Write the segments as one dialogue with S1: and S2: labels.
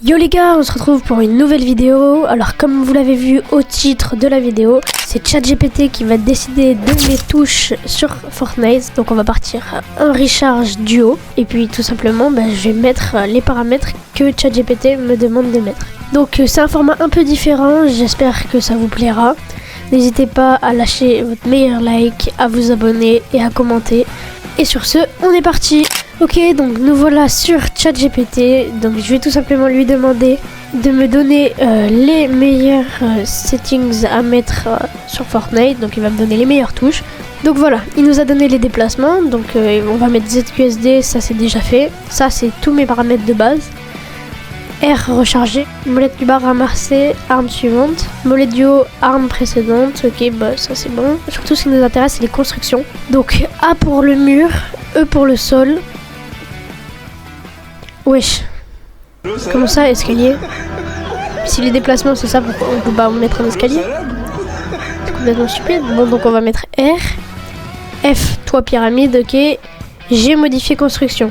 S1: Yo les gars, on se retrouve pour une nouvelle vidéo. Alors comme vous l'avez vu au titre de la vidéo, c'est ChatGPT qui va décider de mes touches sur Fortnite. Donc on va partir à un recharge duo. Et puis tout simplement, je vais mettre les paramètres que ChatGPT me demande de mettre. Donc c'est un format un peu différent, j'espère que ça vous plaira. N'hésitez pas à lâcher votre meilleur like, à vous abonner et à commenter. Et sur ce, on est parti. Ok, donc nous voilà sur ChatGPT. Donc je vais tout simplement lui demander de me donner les meilleurs settings à mettre sur Fortnite. Donc il va me donner les meilleures touches. Donc voilà, il nous a donné les déplacements. Donc on va mettre ZQSD, ça c'est déjà fait. Ça c'est tous mes paramètres de base. R rechargé, molette du bas ramassée, arme suivante, molette du haut, arme précédente. Ok, ça c'est bon. Surtout ce qui nous intéresse c'est les constructions. Donc A pour le mur, E pour le sol. Wesh. Comment ça, escalier? Si les déplacements c'est ça, pourquoi on peut pas mettre un escalier? C'est complètement stupide. Bon, donc on va mettre R. F, toit pyramide, ok. G, modifier construction.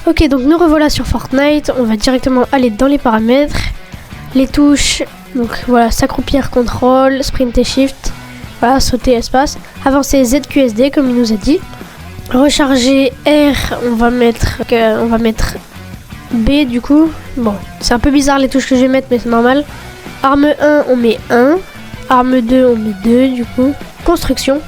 S1: Ok, donc nous revoilà sur Fortnite. On va directement aller dans les paramètres. Les touches, donc voilà, s'accroupir, contrôle, sprint et shift. Voilà, sauter, espace. Avancer, ZQSD comme il nous a dit. Recharger R, on va mettre B du coup. Bon, c'est un peu bizarre les touches que je vais mettre, mais c'est normal. Arme 1, on met 1. Arme 2, on met 2 du coup. Construction.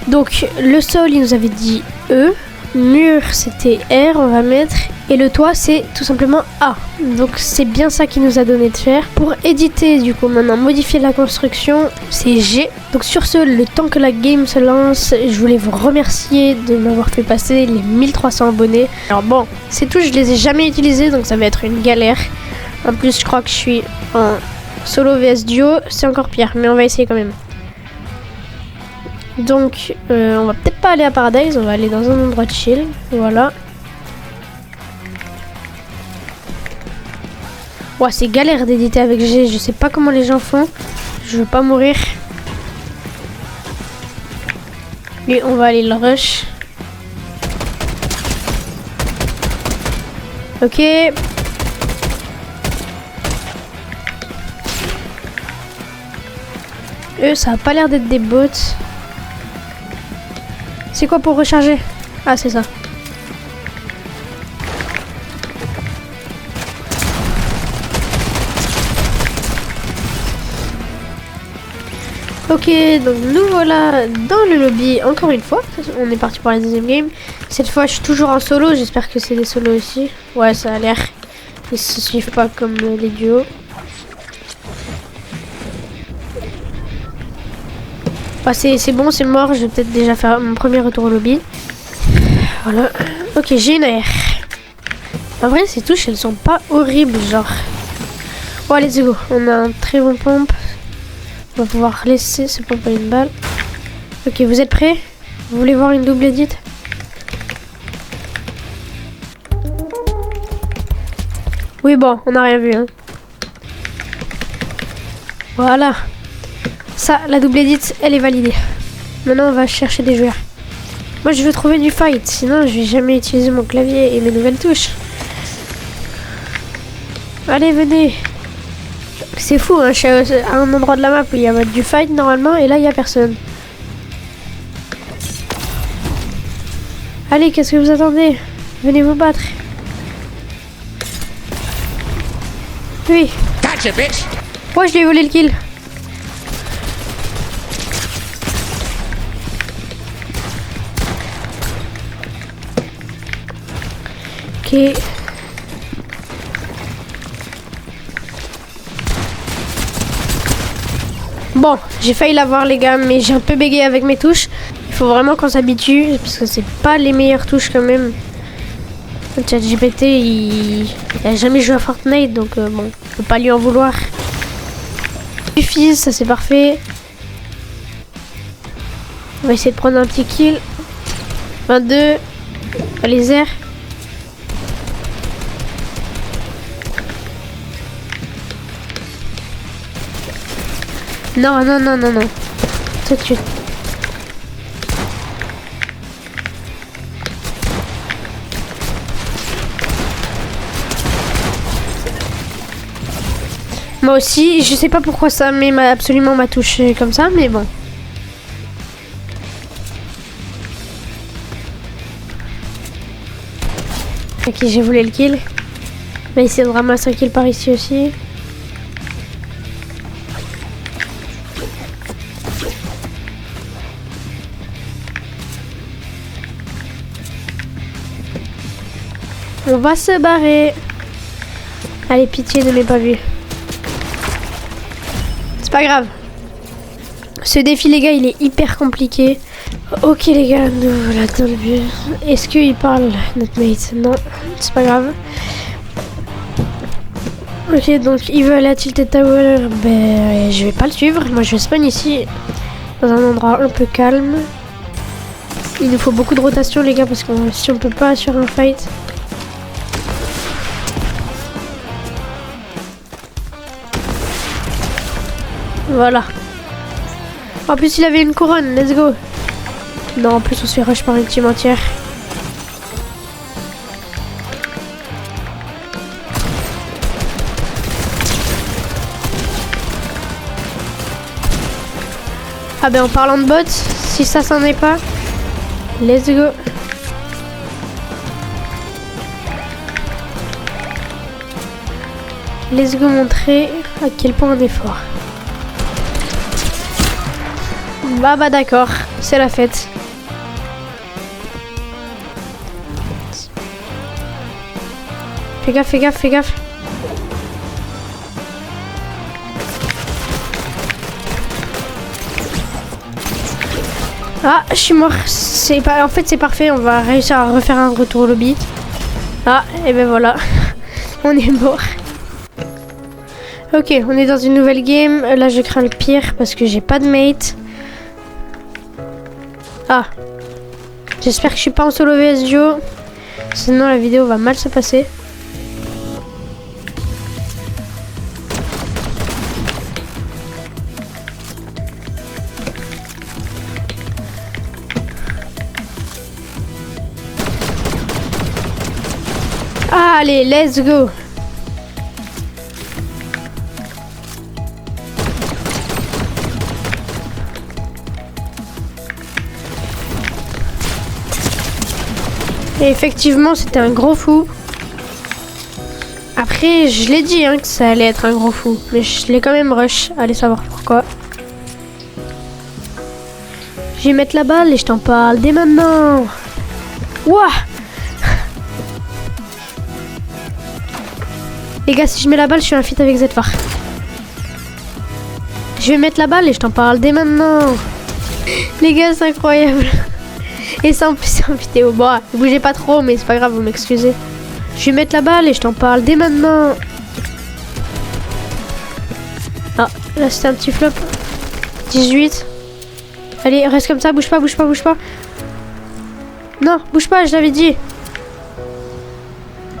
S1: Donc le sol, il nous avait dit E. Mur, c'était R, on va mettre. Et le toit, c'est tout simplement A. Donc c'est bien ça qu'il nous a donné de faire. Pour éditer, du coup, maintenant, modifier la construction, c'est G. Donc sur ce, le temps que la game se lance, je voulais vous remercier de m'avoir fait passer les 1300 abonnés. Alors bon, ces touches, je les ai jamais utilisées, donc ça va être une galère. En plus, je crois que je suis en solo vs duo, c'est encore pire, mais on va essayer quand même. Donc, on va peut-être pas aller à Paradise, on va aller dans un endroit chill, voilà. Ouais, c'est galère d'éditer avec G, je sais pas comment les gens font, je veux pas mourir. Lui, on va aller le rush. Ok. Eux, ça a pas l'air d'être des bots. C'est quoi pour recharger? Ah, c'est ça. Ok, donc nous voilà dans le lobby encore une fois. On est parti pour la deuxième game. Cette fois, je suis toujours en solo. J'espère que c'est des solos aussi. Ouais, ça a l'air. Ils se suivent pas comme les duos. Ah, c'est bon, c'est mort. Je vais peut-être déjà faire mon premier retour au lobby. Voilà. Ok, j'ai une AR. En vrai, ces touches, elles sont pas horribles, genre. Oh, let's go. On a un très bon pompe. On va pouvoir laisser ce pompe à une balle. Ok, vous êtes prêts? Vous voulez voir une double edit? Oui, bon, on n'a rien vu, hein. Voilà. Ça, la double edit, elle est validée. Maintenant, on va chercher des joueurs. Moi, je veux trouver du fight. Sinon, je vais jamais utiliser mon clavier et mes nouvelles touches. Allez, venez. C'est fou, hein, je suis à un endroit de la map où il y a du fight normalement. Et là, il n'y a personne. Allez, qu'est-ce que vous attendez? Venez vous battre. Oui.
S2: Gotcha, bitch.
S1: Ouais, je lui ai volé le kill. Ok. Bon, j'ai failli l'avoir les gars, mais j'ai un peu bégayé avec mes touches. Il faut vraiment qu'on s'habitue, parce que c'est pas les meilleures touches quand même. Le ChatGPT, il a jamais joué à Fortnite, donc bon, on peut pas lui en vouloir. Suffit, ça c'est parfait. On va essayer de prendre un petit kill. 22. Allez, airs. Non, non, non, non, non. Tout de suite. Moi aussi, je sais pas pourquoi ça met absolument ma touche comme ça, mais bon. Ok, j'ai volé le kill. On va essayer de ramasser un kill par ici aussi. On va se barrer. Allez, pitié, ne m'ai pas vu. C'est pas grave. Ce défi, les gars, il est hyper compliqué. Ok, les gars, nous voilà dans le bus. Est-ce qu'il parle, notre mate? Non, c'est pas grave. Ok, donc il veut aller à Tilted Tower. Ben, je vais pas le suivre. Moi, je spawn ici, dans un endroit un peu calme. Il nous faut beaucoup de rotation, les gars, parce que si on peut pas sur un fight. Voilà. En plus, il avait une couronne. Let's go. Non, en plus, on se fait rush par une team entière. Ah ben, en parlant de bots, si ça s'en est pas, let's go. Let's go montrer à quel point on est fort. Bah d'accord, c'est la fête. Fais gaffe, fais gaffe, fais gaffe. Ah, je suis mort. C'est pas. En fait, c'est parfait. On va réussir à refaire un retour au lobby. Ah, et ben voilà. On est mort. Ok, on est dans une nouvelle game. Là, je crains le pire parce que j'ai pas de mate. Ah. J'espère que je suis pas en solo vs duo. Sinon, la vidéo va mal se passer. Allez, let's go. Et effectivement, c'était un gros fou. Après, je l'ai dit que ça allait être un gros fou. Mais je l'ai quand même rush. Allez savoir pourquoi. Je vais mettre la balle et je t'en parle dès maintenant. Ouah. Les gars, si je mets la balle, je suis un feat avec Zfar. Je vais mettre la balle et je t'en parle dès maintenant. Les gars, c'est incroyable. Et ça en plus c'est en vidéo. Bon, ne bougez pas trop, mais c'est pas grave, vous m'excusez. Je vais mettre la balle et je t'en parle dès maintenant. Ah, là c'était un petit flop. 18. Allez, reste comme ça, bouge pas, bouge pas, bouge pas. Non, bouge pas, je l'avais dit.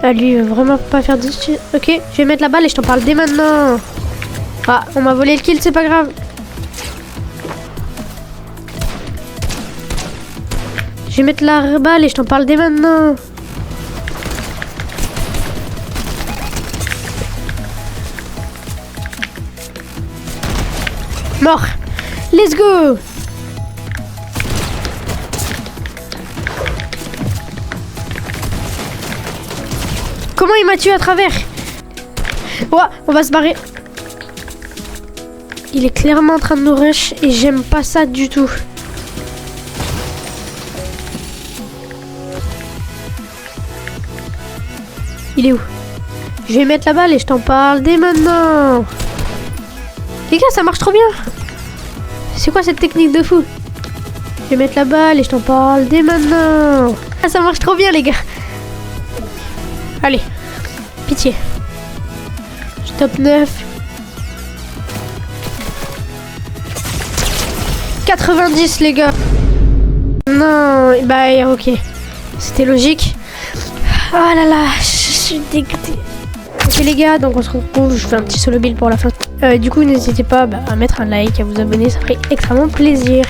S1: Ah, lui, il veut vraiment pas faire de... Ok, je vais mettre la balle et je t'en parle dès maintenant. Ah, on m'a volé le kill, c'est pas grave. Je vais mettre la balle et je t'en parle dès maintenant. Mort. Let's go. Comment il m'a tué à travers? Ouais, on va se barrer. Il est clairement en train de nous rush et j'aime pas ça du tout. Il est où? Je vais mettre la balle et je t'en parle dès maintenant. Les gars, ça marche trop bien. C'est quoi cette technique de fou? Je vais mettre la balle et je t'en parle dès maintenant. Ah, ça marche trop bien, les gars. Allez, pitié. Je top 9. 90, les gars. Non, bah ok. C'était logique. Oh là là, je suis dégoûtée. Ok les gars, donc on se retrouve, je fais un petit solo build pour la fin. Du coup, n'hésitez pas à mettre un like, à vous abonner, ça ferait extrêmement plaisir.